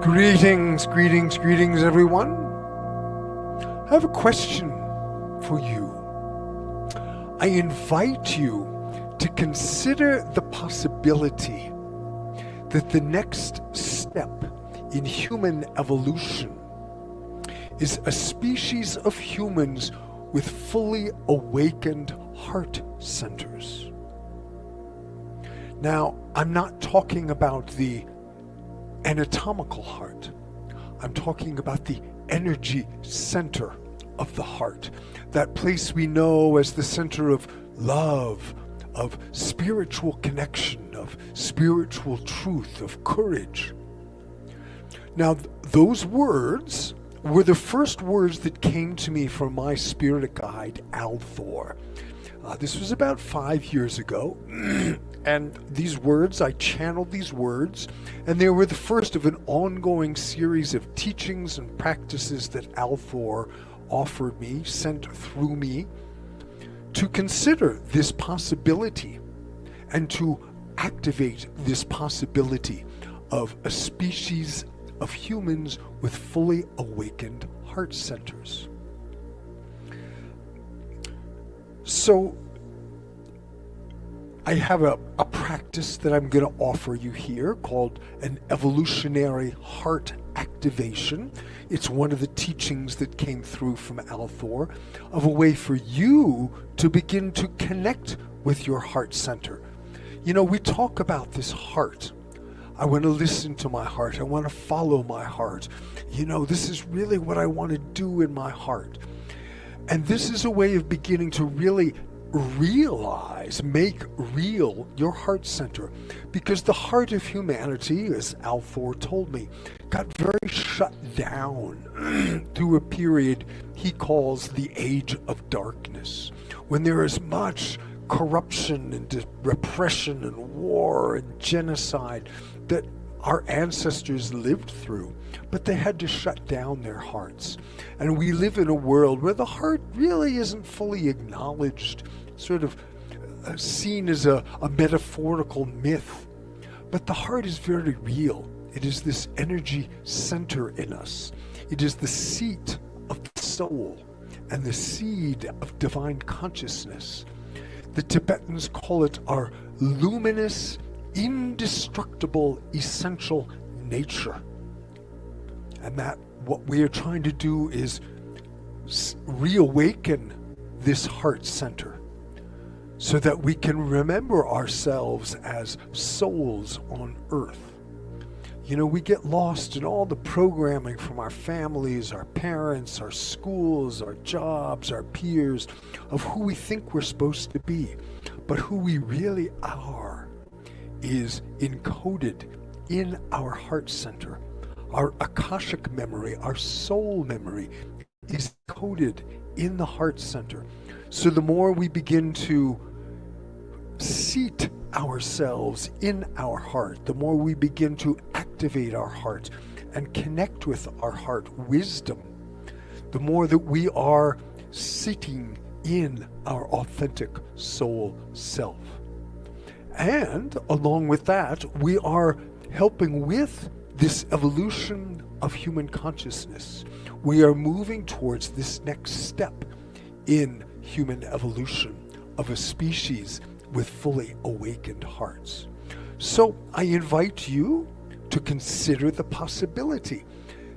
Greetings, greetings, greetings, everyone. I have a question for you. I invite you to consider the possibility that the next step in human evolution is a species of humans with fully awakened heart centers. Now, I'm not talking about the anatomical heart. I'm talking about the energy center of the heart, that place we know as the center of love, of spiritual connection, of spiritual truth, of courage. Now, those words were the first words that came to me from my spirit guide, Althor. This was about 5 years ago, and these words, I channeled these words, and they were the first of an ongoing series of teachings and practices that Althor offered me, sent through me, to consider this possibility and to activate this possibility of a species of humans with fully awakened heart centers. So I have a practice that I'm going to offer you here called an evolutionary heart activation. It's one of the teachings that came through from Althor of a way for you to begin to connect with your heart center. You know, we talk about this heart. I want to listen to my heart. I want to follow my heart. You know, this is really what I want to do in my heart. And this is a way of beginning to really realize, make real your heart center. Because the heart of humanity, as Althor told me, got very shut down through a period he calls the Age of Darkness, when there is much corruption and repression and war and genocide that our ancestors lived through, but they had to shut down their hearts. And we live in a world where the heart really isn't fully acknowledged, sort of seen as a metaphorical myth. But the heart is very real. It is this energy center in us. It is the seat of the soul and the seed of divine consciousness. The Tibetans call it our luminous, indestructible, essential nature. And that what we are trying to do is reawaken this heart center so that we can remember ourselves as souls on earth. You know, we get lost in all the programming from our families, our parents, our schools, our jobs, our peers, of who we think we're supposed to be. But who we really are is encoded in our heart center. Our Akashic memory, our soul memory, is coded in the heart center. So the more we begin to seat ourselves in our heart, the more we begin to activate our heart and connect with our heart wisdom, the more that we are sitting in our authentic soul self. And along with that, we are helping with this evolution of human consciousness. We are moving towards this next step in human evolution of a species with fully awakened hearts. So I invite you to consider the possibility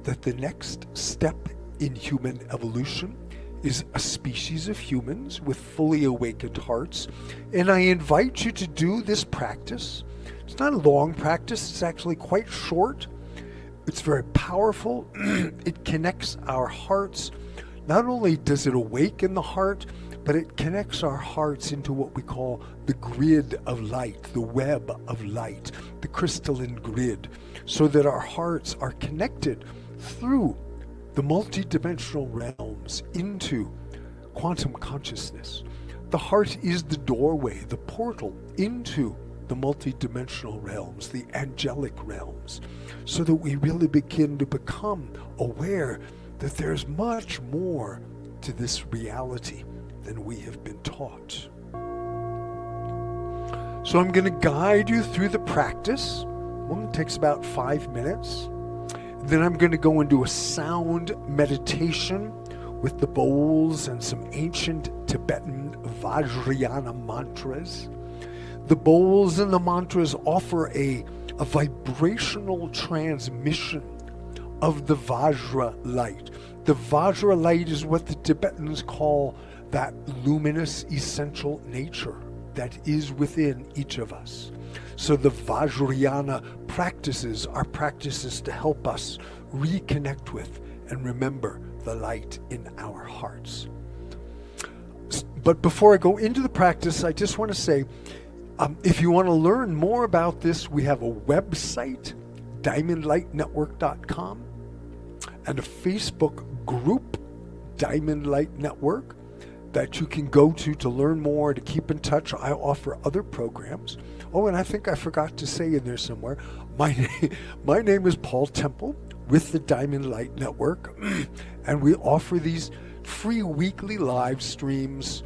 that the next step in human evolution is a species of humans with fully awakened hearts. And I invite you to do this practice. It's not a long practice, it's actually quite short. It's very powerful. It connects our hearts. Not only does it awaken the heart, but it connects our hearts into what we call the grid of light, the web of light, the crystalline grid, so that our hearts are connected through the multidimensional realms into quantum consciousness. The heart is the doorway, the portal into the multidimensional realms, the angelic realms, so that we really begin to become aware that there's much more to this reality than we have been taught. So I'm going to guide you through the practice. Well, it takes about 5 minutes. Then I'm going to go into a sound meditation with the bowls and some ancient Tibetan Vajrayana mantras. The bowls and the mantras offer a vibrational transmission of the Vajra light. The Vajra light is what the Tibetans call that luminous essential nature that is within each of us. So the Vajrayana practices are practices to help us reconnect with and remember the light in our hearts. But before I go into the practice, I just want to say, if you want to learn more about this, we have a website, diamondlightnetwork.com, and a Facebook group, Diamond Light Network, that you can go to learn more, to keep in touch. I offer other programs. Oh, and I think I forgot to say in there somewhere, my name is Paul Temple with the Diamond Light Network, and we offer these free weekly live streams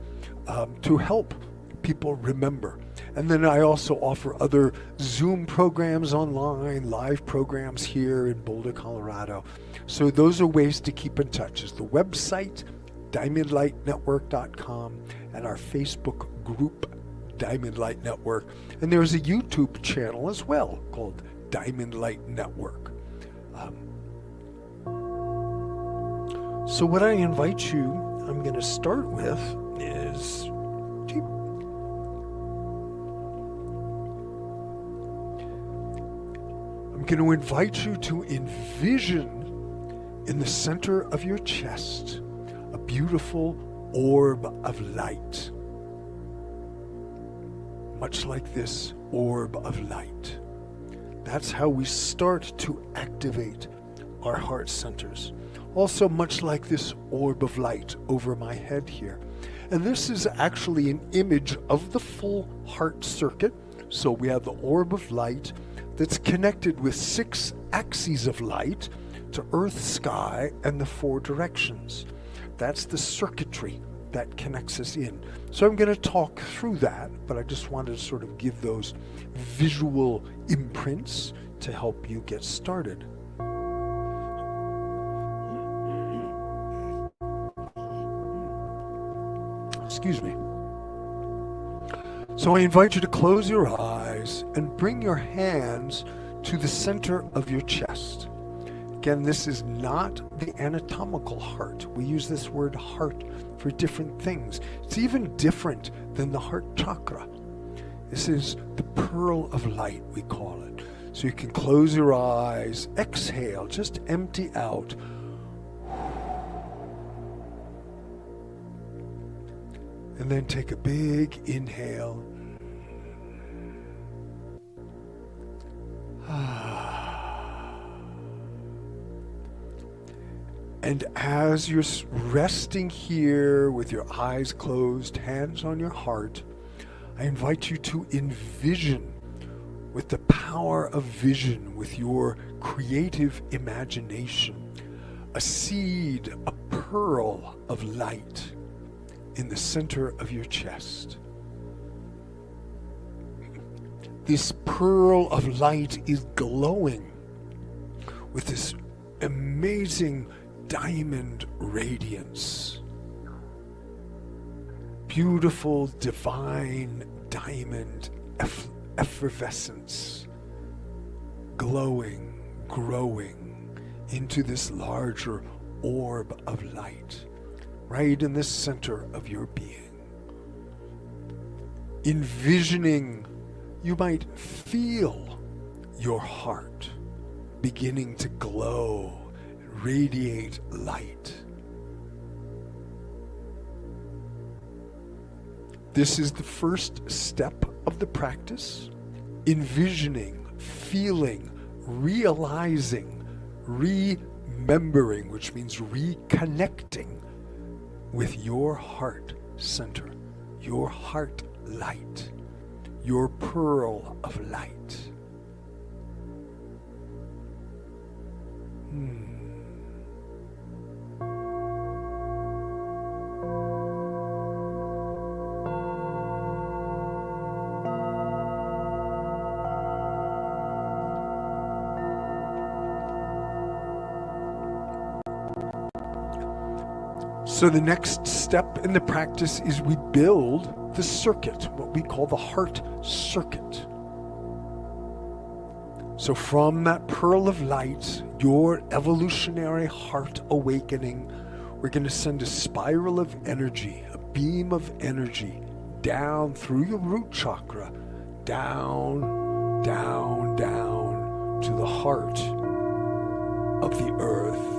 to help people remember. And then I also offer other Zoom programs online, live programs here in Boulder, Colorado. So those are ways to keep in touch. Is the website, diamondlightnetwork.com, and our Facebook group, Diamond Light Network. And there's a YouTube channel as well called Diamond Light Network. So what I invite you, I'm going to start with is I'm going to invite you to envision in the center of your chest a beautiful orb of light. Much like this orb of light. That's how we start to activate our heart centers. Also much like this orb of light over my head here. And this is actually an image of the full heart circuit. So we have the orb of light that's connected with 6 axes of light to earth, sky, and the 4 directions. That's the circuitry that connects us in. So I'm going to talk through that, but I just wanted to sort of give those visual imprints to help you get started. Excuse me. So I invite you to close your eyes and bring your hands to the center of your chest. Again, this is not the anatomical heart. We use this word heart for different things. It's even different than the heart chakra. This is the pearl of light, we call it. So you can close your eyes, exhale, just empty out. And then take a big inhale. And as you're resting here with your eyes closed, hands on your heart, I invite you to envision with the power of vision, with your creative imagination, a seed, a pearl of light in the center of your chest. This pearl of light is glowing with this amazing diamond radiance. Beautiful, divine diamond effervescence, glowing, growing into this larger orb of light, right in the center of your being. Envisioning, you might feel your heart beginning to glow, radiate light. This is the first step of the practice. Envisioning, feeling, realizing, remembering, which means reconnecting with your heart center, your heart light, your pearl of light. So the next step in the practice is we build the circuit, what we call the heart circuit. So from that pearl of light, your evolutionary heart awakening, we're going to send a spiral of energy, a beam of energy down through your root chakra, down, down, down to the heart of the earth.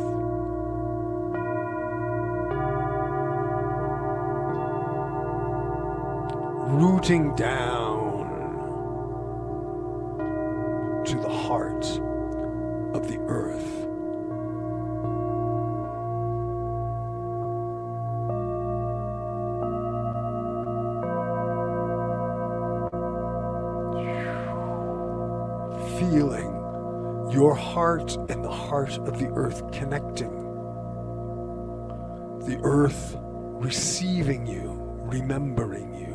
Rooting down to the heart of the earth. Feeling your heart and the heart of the earth connecting. The earth receiving you, remembering you.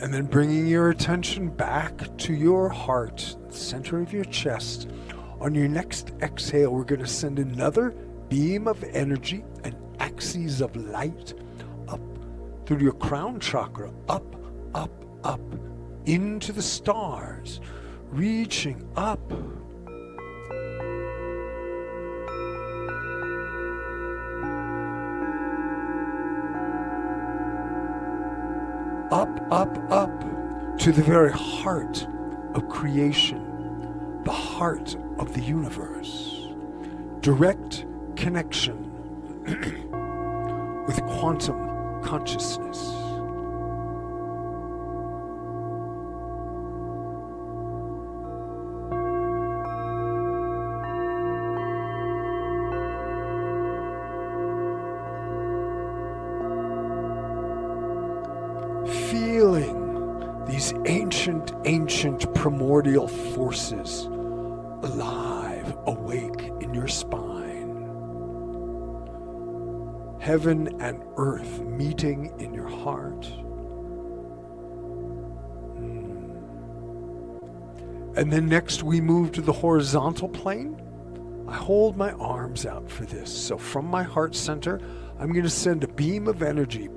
And then bringing your attention back to your heart, center of your chest. On your next exhale, we're going to send another beam of energy, an axis of light, up through your crown chakra, up, up, up, into the stars, reaching up. Up, up, up to the very heart of creation, the heart of the universe. Direct connection with quantum consciousness. Feeling these ancient primordial forces alive, awake in your spine. Heaven and earth meeting in your heart. And then next we move to the horizontal plane. I hold my arms out for this. So from my heart center, I'm going to send a beam of energy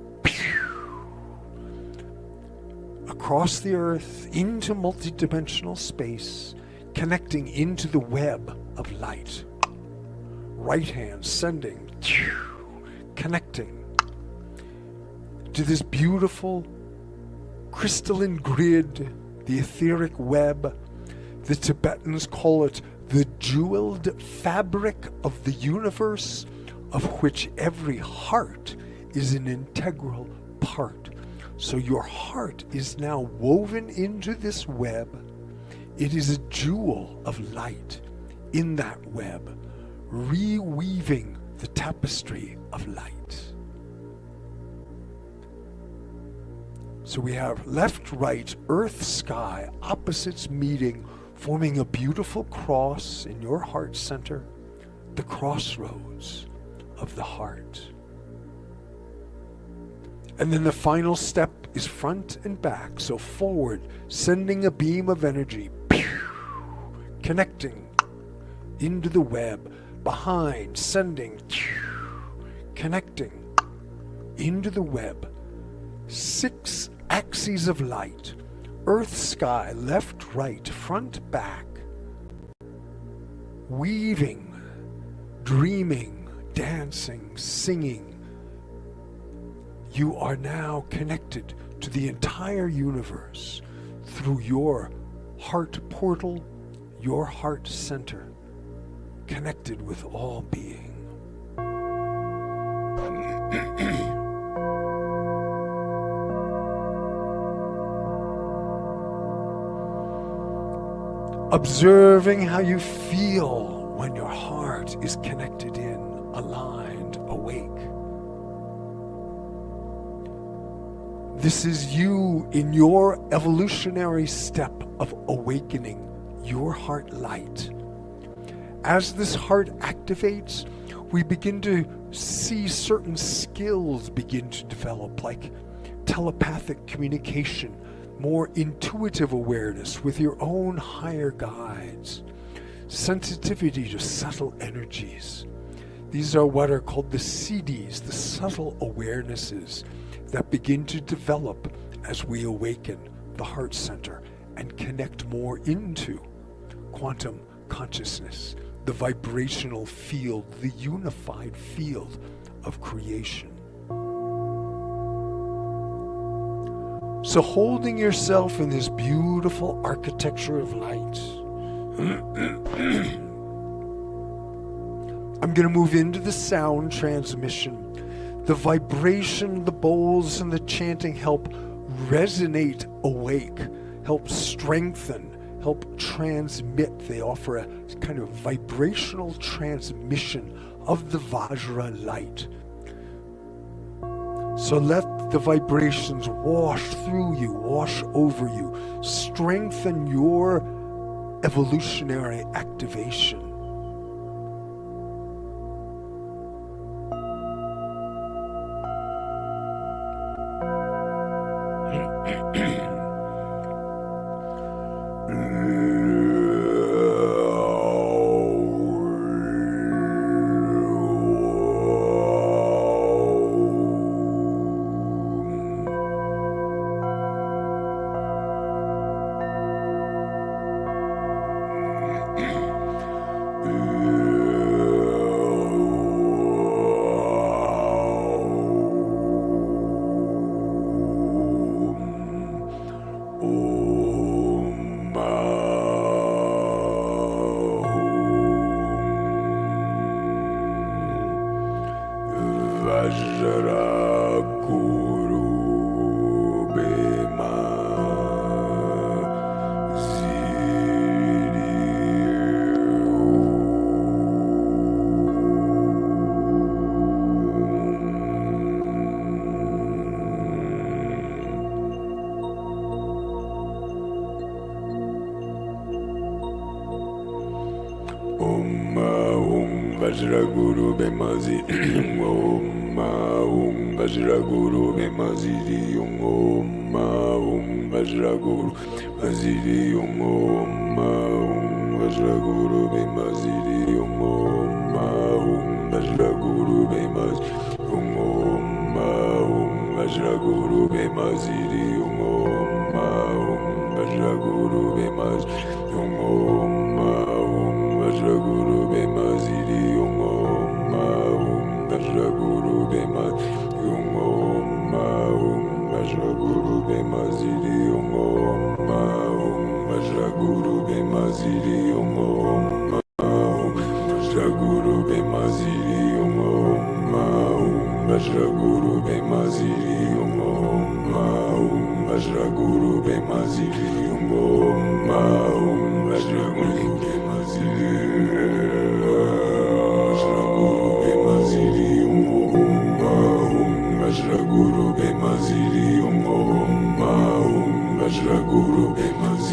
across the earth into multidimensional space, connecting into the web of light. Right hand sending, connecting to this beautiful crystalline grid, the etheric web. The Tibetans call it the jeweled fabric of the universe, of which every heart is an integral part. So your heart is now woven into this web. It is a jewel of light in that web, reweaving the tapestry of light. So we have left, right, earth, sky, opposites meeting, forming a beautiful cross in your heart center, the crossroads of the heart. And then the final step is front and back. So forward, sending a beam of energy, connecting into the web. Behind, sending, connecting into the web. 6 axes of light. Earth, sky, left, right, front, back. Weaving, dreaming, dancing, singing. You are now connected to the entire universe through your heart portal, your heart center, connected with all being. Observing how you feel when your heart is connected in, aligned, awake. This is you in your evolutionary step of awakening your heart light. As this heart activates, we begin to see certain skills begin to develop, like telepathic communication, more intuitive awareness with your own higher guides. sensitivity to subtle energies. These are what are called the CDs, the subtle awarenesses that begin to develop as we awaken the heart center and connect more into quantum consciousness, the vibrational field, the unified field of creation. So holding yourself in this beautiful architecture of light, I'm going to move into the sound transmission. The vibration, the bowls, and the chanting help resonate awake, help strengthen, help transmit. They offer a kind of vibrational transmission of the Vajra light. So let the vibrations wash through you, wash over you, strengthen your evolutionary activation. Vajraguru Bemazi Om Vajraguru Bemaziri Om Vajraguru Maziri Om Vajraguru Bemaziri Om Vajraguru Bemaziri Om Vajraguru Bemaziri Om Vajraguru Bemaziri Vajraguru Bemaziri Vajraguru Bemaziri Vajraguru Bemaziri Vajraguru Bemaziri Vajraguru Bemaziri Vajraguru Bemaziri Vajraguru Bemaziri Vajraguru Vajraguru Bemaziri Vajraguru Bemaziri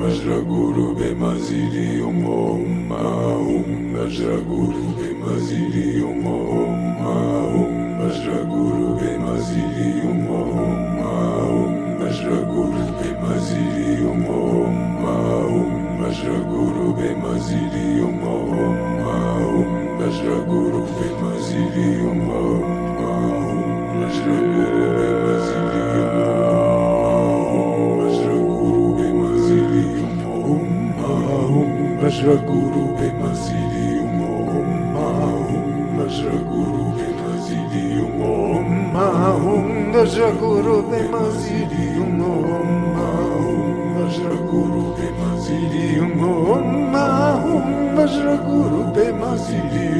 Vajraguru Bemaziri Vajraguru Bemaziri Vajraguru Bemaziri Vajraguru Bemaziri Vajraguru Bemaziri Vajraguru Bemaziri Vajraguru Bemaziri Vajraguru Bemaziri Vajraguru Bemaziri Vajraguru Bemaziri Vajraguru Bemaziri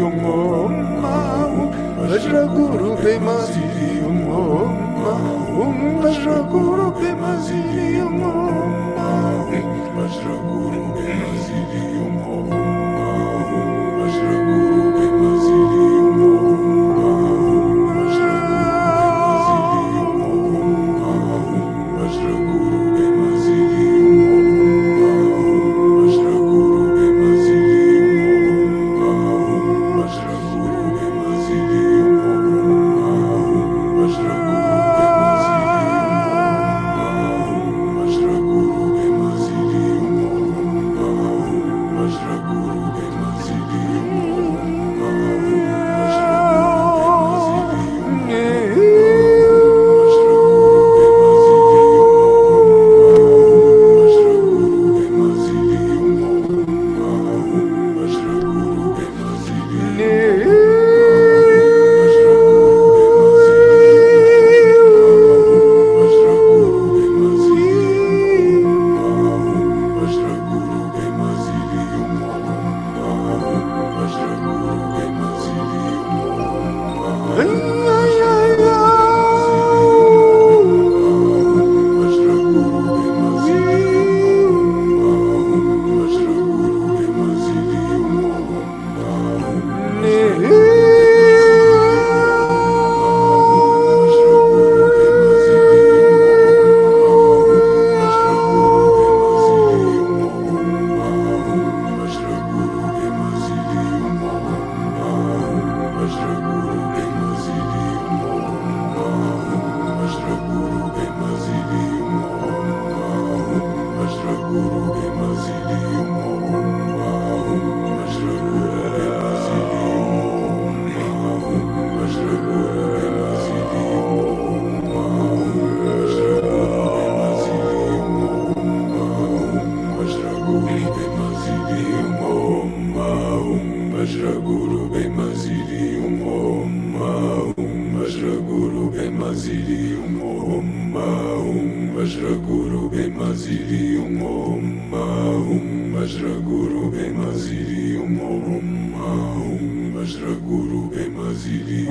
Vajraguru Bemaziri Vajraguru Bemaziri Vajraguru Bemaziri Vajraguru Bemaziri Vajraguru Bemaziri Vajraguru Bemaziri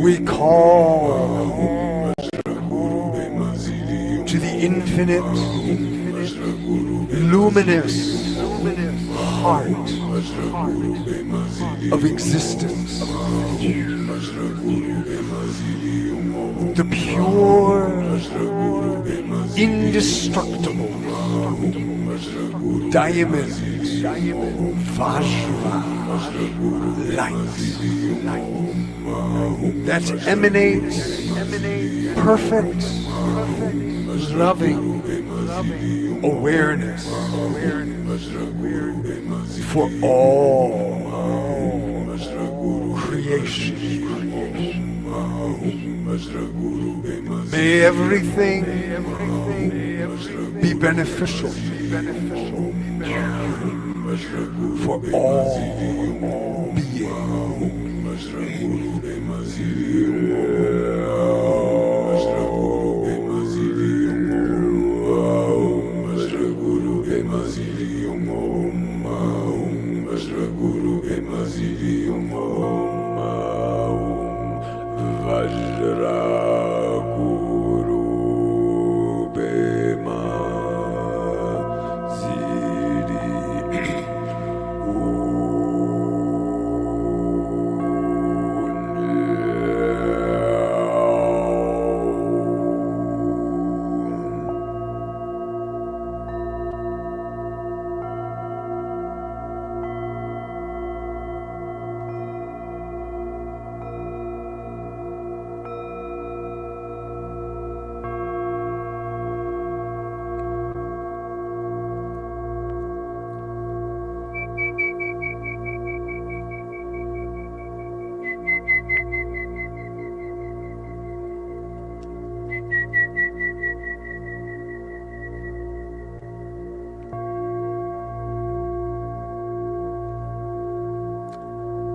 We call to the infinite, luminous heart of existence, the pure, indestructible diamond, Vajra light that emanates perfect, loving awareness for all creation. May everything be beneficial for all beings.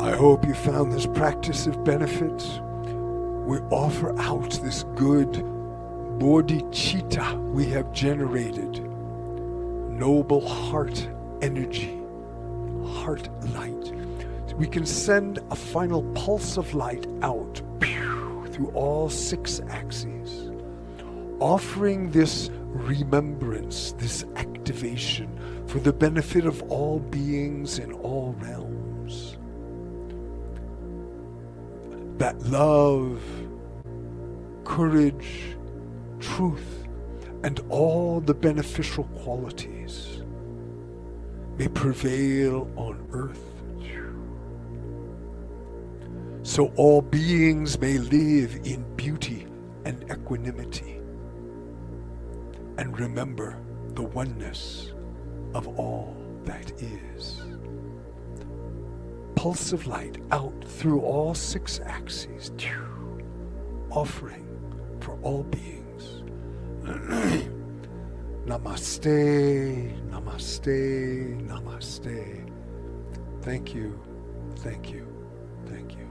I hope you found this practice of benefit. We offer out this good bodhicitta we have generated, noble heart energy, heart light. We can send a final pulse of light out through all 6 axes, offering this remembrance, this activation for the benefit of all beings in all realms. That love, courage, truth, and all the beneficial qualities may prevail on earth, so all beings may live in beauty and equanimity, and remember the oneness of all that is. Pulse of light out through all 6 axes, offering for all beings. Namaste, namaste, namaste. Thank you, thank you, thank you.